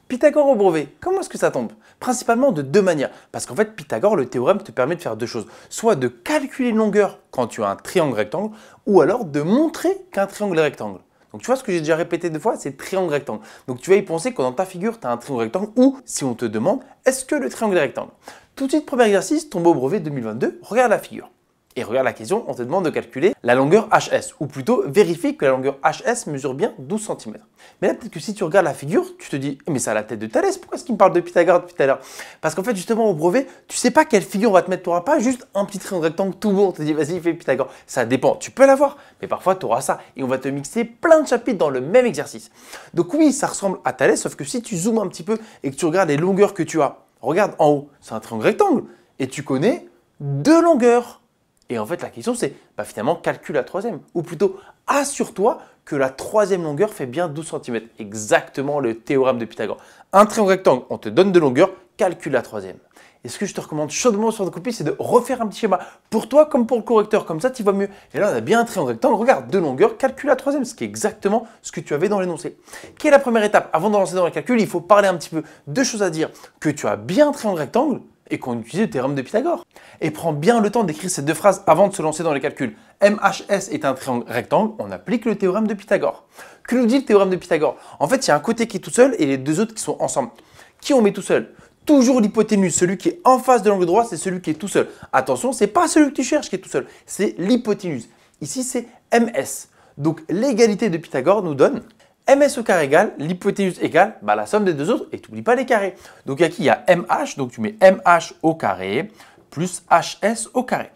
Pythagore au brevet, comment est-ce que ça tombe? Principalement de deux manières. Parce qu'en fait, Pythagore, le théorème te permet de faire deux choses. Soit de calculer une longueur quand tu as un triangle rectangle, ou alors de montrer qu'un triangle est rectangle. Donc tu vois ce que j'ai déjà répété deux fois, c'est triangle rectangle. Donc tu vas y penser quand dans ta figure, tu as un triangle rectangle, ou si on te demande, est-ce que le triangle est rectangle? Tout de suite, premier exercice, tombe au brevet 2022, regarde la figure. Et regarde la question, on te demande de calculer la longueur HS, ou plutôt vérifie que la longueur HS mesure bien 12 cm. Mais là, peut-être que si tu regardes la figure, tu te dis « mais ça a la tête de Thalès, pourquoi est-ce qu'il me parle de Pythagore depuis tout à l'heure ?» Parce qu'en fait, justement, au brevet, tu sais pas quelle figure on va te mettre, tu n'auras pas juste un petit triangle rectangle tout bon, on te dit « vas-y, fais Pythagore ». Ça dépend, tu peux l'avoir, mais parfois tu auras ça, et on va te mixer plein de chapitres dans le même exercice. Donc oui, ça ressemble à Thalès, sauf que si tu zoomes un petit peu et que tu regardes les longueurs que tu as, regarde en haut, c'est un triangle rectangle, et tu connais deux longueurs. Et en fait, la question, c'est finalement, calcule la troisième. Ou plutôt, assure-toi que la troisième longueur fait bien 12 cm. Exactement le théorème de Pythagore. Un triangle rectangle, on te donne deux longueurs, calcule la troisième. Et ce que je te recommande chaudement sur ta copie, c'est de refaire un petit schéma pour toi comme pour le correcteur. Comme ça, tu vas mieux. Et là, on a bien un triangle rectangle. Regarde, deux longueurs, calcule la troisième, ce qui est exactement ce que tu avais dans l'énoncé. Quelle est la première étape? Avant de lancer dans le calcul, il faut parler un petit peu. Deux choses à dire. Que tu as bien un triangle rectangle et qu'on utilise le théorème de Pythagore. Et prends bien le temps d'écrire ces deux phrases avant de se lancer dans les calculs. MHS est un triangle rectangle, on applique le théorème de Pythagore. Que nous dit le théorème de Pythagore? En fait, il y a un côté qui est tout seul et les deux autres qui sont ensemble. Qui on met tout seul? Toujours l'hypoténuse, celui qui est en face de l'angle droit, c'est celui qui est tout seul. Attention, ce n'est pas celui que tu cherches qui est tout seul, c'est l'hypoténuse. Ici, c'est MS. Donc, l'égalité de Pythagore nous donne MS au carré égale, l'hypoténuse égale la somme des deux autres et tu n'oublies pas les carrés. Donc ici, il y a MH, donc tu mets MH au carré plus HS au carré.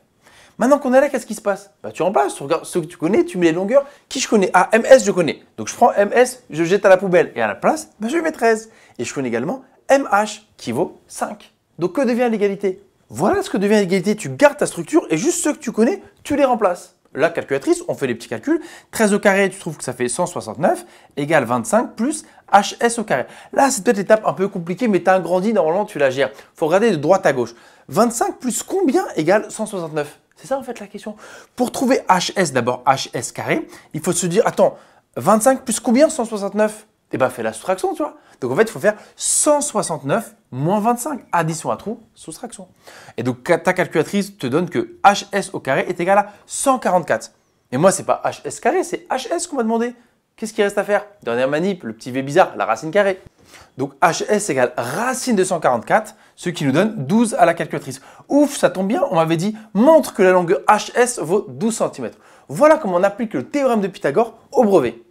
Maintenant qu'on est là, qu'est-ce qui se passe? Tu remplaces, tu regardes ceux que tu connais, tu mets les longueurs. Qui je connais? Ah, MS, je connais. Donc je prends MS, je jette à la poubelle et à la place, je mets 13. Et je connais également MH qui vaut 5. Donc que devient l'égalité? Voilà ce que devient l'égalité. Tu gardes ta structure et juste ceux que tu connais, tu les remplaces. La calculatrice, on fait les petits calculs. 13 au carré, tu trouves que ça fait 169 égale 25 plus HS au carré. Là, c'est peut-être l'étape un peu compliquée, mais tu as grandi, normalement, tu la gères. Il faut regarder de droite à gauche. 25 plus combien égale 169? C'est ça en fait la question. Pour trouver HS, d'abord HS carré, il faut se dire, attends, 25 plus combien 169? Eh bien, fais la soustraction, tu vois. Donc en fait, il faut faire 169 moins 25. Addition à trou, soustraction. Et donc ta calculatrice te donne que HS au carré est égal à 144. Et moi, ce n'est pas HS carré, c'est HS qu'on m'a demandé. Qu'est-ce qu'il reste à faire? Dernière manip, le petit V bizarre, la racine carrée. Donc HS égale racine de 144, ce qui nous donne 12 à la calculatrice. Ouf, ça tombe bien, on m'avait dit montre que la longueur HS vaut 12 cm. Voilà comment on applique le théorème de Pythagore au brevet.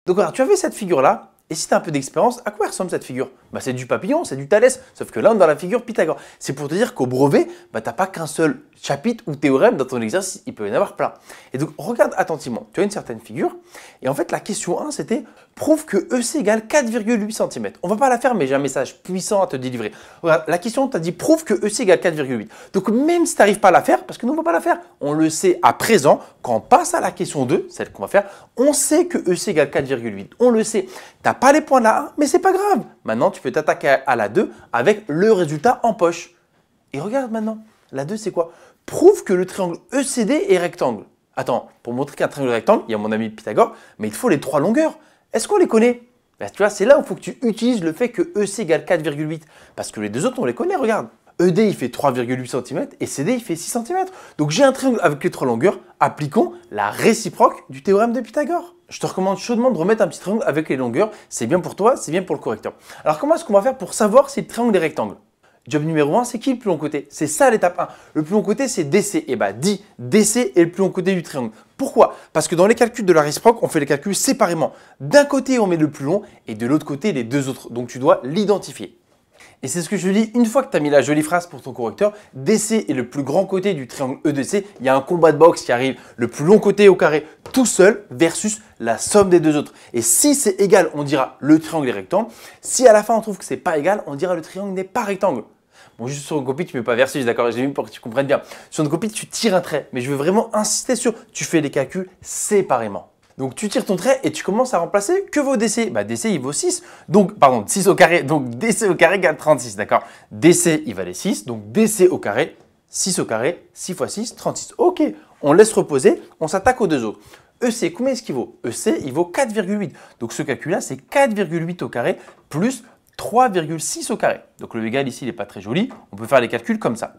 Donc voilà, tu as vu cette figure-là, et si tu as un peu d'expérience, à quoi ressemble cette figure? C'est du papillon, c'est du Thalès, sauf que là on est dans la figure Pythagore. C'est pour te dire qu'au brevet, tu n'as pas qu'un seul chapitre ou théorème dans ton exercice, il peut y en avoir plein. Et donc regarde attentivement, tu as une certaine figure, et en fait la question 1 c'était prouve que EC égale 4,8 cm. On va pas la faire, mais j'ai un message puissant à te délivrer. Regarde, la question t'a dit prouve que EC égale 4,8. Donc même si tu n'arrives pas à la faire, parce que nous on ne va pas la faire, on le sait à présent, quand on passe à la question 2, celle qu'on va faire, on sait que EC égale 4,8. On le sait. Tu n'as pas les points de la 1, mais c'est pas grave. Maintenant, tu peux t'attaquer à la 2 avec le résultat en poche. Et regarde maintenant, la 2 c'est quoi? Prouve que le triangle ECD est rectangle. Attends, pour montrer qu'un triangle est rectangle, il y a mon ami Pythagore, mais il te faut les trois longueurs. Est-ce qu'on les connaît? Tu vois, c'est là où il faut que tu utilises le fait que EC égale 4,8. Parce que les deux autres, on les connaît, regarde. ED, il fait 3,8 cm et CD, il fait 6 cm. Donc j'ai un triangle avec les trois longueurs. Appliquons la réciproque du théorème de Pythagore. Je te recommande chaudement de remettre un petit triangle avec les longueurs. C'est bien pour toi, c'est bien pour le correcteur. Alors comment est-ce qu'on va faire pour savoir si le triangle est rectangle? Job numéro 1, c'est qui le plus long côté? C'est ça l'étape 1. Le plus long côté, c'est DC. Et dis DC est le plus long côté du triangle. Pourquoi? Parce que dans les calculs de la réciproque, on fait les calculs séparément. D'un côté, on met le plus long et de l'autre côté, les deux autres. Donc tu dois l'identifier. Et c'est ce que je dis une fois que tu as mis la jolie phrase pour ton correcteur. DC est le plus grand côté du triangle EDC. Il y a un combat de boxe qui arrive. Le plus long côté au carré tout seul versus la somme des deux autres. Et si c'est égal, on dira le triangle est rectangle. Si à la fin on trouve que c'est pas égal, on dira le triangle n'est pas rectangle. Bon, juste sur une copie, tu ne mets pas versus, d'accord? J'ai mis pour que tu comprennes bien. Sur une copie, tu tires un trait. Mais je veux vraiment insister sur tu fais les calculs séparément. Donc, tu tires ton trait et tu commences à remplacer que vaut DC. DC, il vaut 6. Donc, pardon, 6 au carré. Donc, DC au carré égale 36, d'accord? DC, il valait 6. Donc, DC au carré, 6 au carré, 6 fois 6, 36. Ok, on laisse reposer. On s'attaque aux deux autres. EC, combien est-ce qu'il vaut? EC, il vaut 4,8. Donc ce calcul-là, c'est 4,8 au carré plus 3,6 au carré. Donc le égal ici, il n'est pas très joli. On peut faire les calculs comme ça.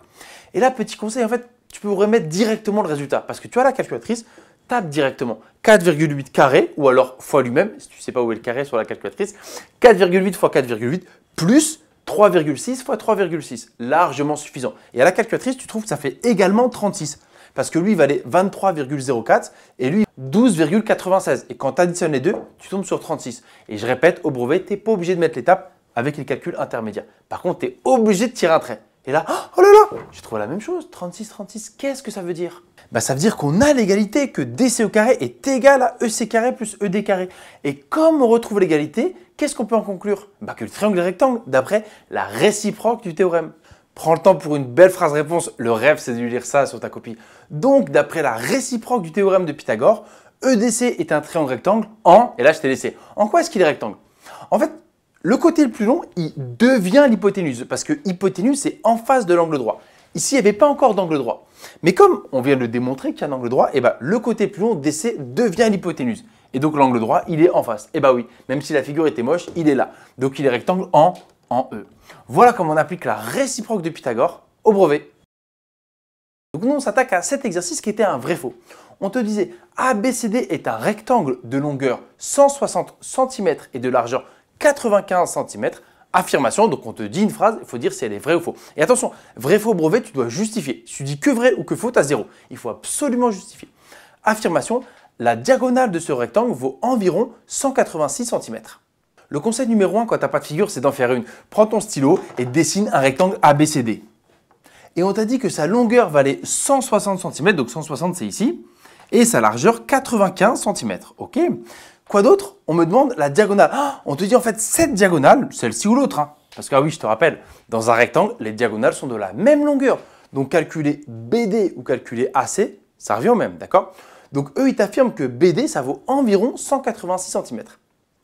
Et là, petit conseil, en fait, tu peux remettre directement le résultat. Parce que tu as la calculatrice, tape directement 4,8 carré, ou alors fois lui-même, si tu ne sais pas où est le carré sur la calculatrice, 4,8 fois 4,8 plus 3,6 fois 3,6, largement suffisant. Et à la calculatrice, tu trouves que ça fait également 36. Parce que lui, il valait 23,04 et lui, 12,96. Et quand tu additionnes les deux, tu tombes sur 36. Et je répète, au brevet, tu n'es pas obligé de mettre l'étape avec les calculs intermédiaires. Par contre, tu es obligé de tirer un trait. Et là, oh là là, j'ai trouvé la même chose, 36, 36, qu'est-ce que ça veut dire? Ça veut dire qu'on a l'égalité, que DC au carré est égal à EC carré plus ED carré. Et comme on retrouve l'égalité, qu'est-ce qu'on peut en conclure? Que le triangle est rectangle, d'après la réciproque du théorème. Prends le temps pour une belle phrase réponse, le rêve c'est de lire ça sur ta copie. Donc, d'après la réciproque du théorème de Pythagore, EDC est un triangle rectangle en, et là je t'ai laissé, en quoi est-ce qu'il est rectangle? En fait, le côté le plus long, il devient l'hypoténuse, parce que hypoténuse, c'est en face de l'angle droit. Ici, il n'y avait pas encore d'angle droit. Mais comme on vient de le démontrer qu'il y a un angle droit, le côté plus long, DC, devient l'hypoténuse. Et donc, l'angle droit, il est en face. Oui, même si la figure était moche, il est là. Donc, il est rectangle en E. Voilà comment on applique la réciproque de Pythagore au brevet. Donc, nous, on s'attaque à cet exercice qui était un vrai-faux. On te disait ABCD est un rectangle de longueur 160 cm et de largeur 95 cm. Affirmation, donc on te dit une phrase, il faut dire si elle est vraie ou faux. Et attention, vrai, faux, brevet, tu dois justifier. Si tu dis que vrai ou que faux, tu as 0. Il faut absolument justifier. Affirmation, la diagonale de ce rectangle vaut environ 186 cm. Le conseil numéro 1 quand tu n'as pas de figure, c'est d'en faire une. Prends ton stylo et dessine un rectangle ABCD. Et on t'a dit que sa longueur valait 160 cm, donc 160 c'est ici, et sa largeur 95 cm. Ok. Quoi d'autre? On me demande la diagonale. On te dit en fait cette diagonale, celle-ci ou l'autre. Parce que oui, je te rappelle, dans un rectangle, les diagonales sont de la même longueur. Donc calculer BD ou calculer AC, ça revient au même, d'accord? Donc eux, ils t'affirment que BD, ça vaut environ 186 cm.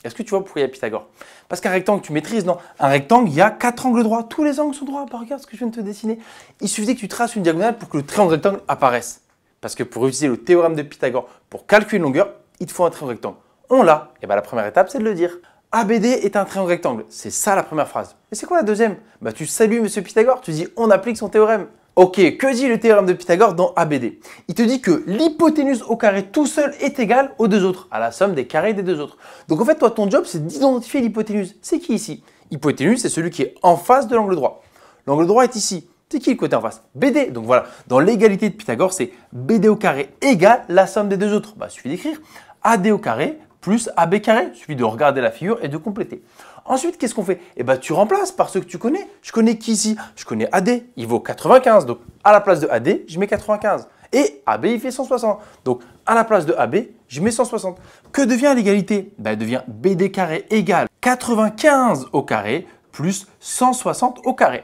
Est-ce que tu vois pourquoi il y a Pythagore? Parce qu'un rectangle, tu maîtrises, non? Un rectangle, il y a 4 angles droits. Tous les angles sont droits. Regarde ce que je viens de te dessiner. Il suffisait que tu traces une diagonale pour que le triangle rectangle apparaisse. Parce que pour utiliser le théorème de Pythagore pour calculer une longueur, il te faut un triangle rectangle. On l'a. Et la première étape, c'est de le dire. ABD est un triangle rectangle. C'est ça la première phrase. Et c'est quoi la deuxième? Tu salues monsieur Pythagore. Tu dis on applique son théorème. Ok, que dit le théorème de Pythagore dans ABD? Il te dit que l'hypoténuse au carré tout seul est égal aux deux autres, à la somme des carrés des deux autres. Donc en fait, toi, ton job, c'est d'identifier l'hypoténuse. C'est qui ici? Hypoténuse, c'est celui qui est en face de l'angle droit. L'angle droit est ici. C'est qui le côté en face? BD. Donc voilà, dans l'égalité de Pythagore, c'est BD au carré égale la somme des deux autres. Il suffit d'écrire AD au carré plus AB carré. Il suffit de regarder la figure et de compléter. Ensuite, qu'est-ce qu'on fait? Tu remplaces par ceux que tu connais. Je connais qui ici? Je connais AD, il vaut 95. Donc, à la place de AD, je mets 95. Et AB, il fait 160. Donc, à la place de AB, je mets 160. Que devient l'égalité? Elle devient BD carré égale 95 au carré plus 160 au carré.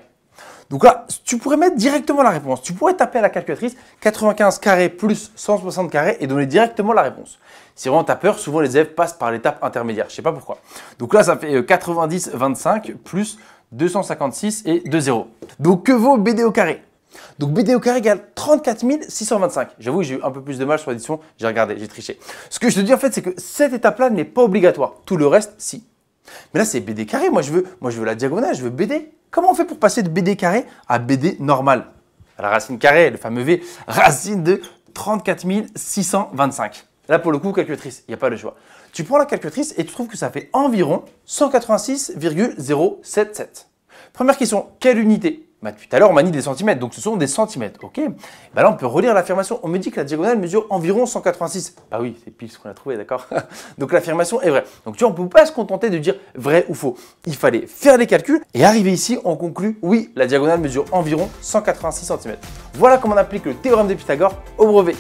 Donc là, tu pourrais mettre directement la réponse. Tu pourrais taper à la calculatrice 95 carré plus 160 carré et donner directement la réponse. Si vraiment tu as peur, souvent les élèves passent par l'étape intermédiaire. Je ne sais pas pourquoi. Donc là, ça fait 90, 25 plus 256 et 2 zéros. Donc que vaut BD au carré? Donc BD au carré égale 34 625. J'avoue que j'ai eu un peu plus de mal sur l'addition. J'ai regardé, j'ai triché. Ce que je te dis en fait, c'est que cette étape-là n'est pas obligatoire. Tout le reste, si. Mais là, c'est BD carré. Moi, je veux la diagonale, je veux BD. Comment on fait pour passer de BD carré à BD normal? La racine carrée, le fameux V, racine de 34 625. Là, pour le coup, calculatrice, il n'y a pas de choix. Tu prends la calculatrice et tu trouves que ça fait environ 186,077. Première question, quelle unité? Depuis tout à l'heure, on m'a dit des centimètres, donc ce sont des centimètres. Ok. Là, on peut relire l'affirmation. On me dit que la diagonale mesure environ 186. Oui, c'est pile ce qu'on a trouvé, d'accord? Donc l'affirmation est vraie. Donc tu vois, on ne peut pas se contenter de dire vrai ou faux. Il fallait faire les calculs et arriver ici, on conclut oui, la diagonale mesure environ 186 cm. Voilà comment on applique le théorème de Pythagore au brevet.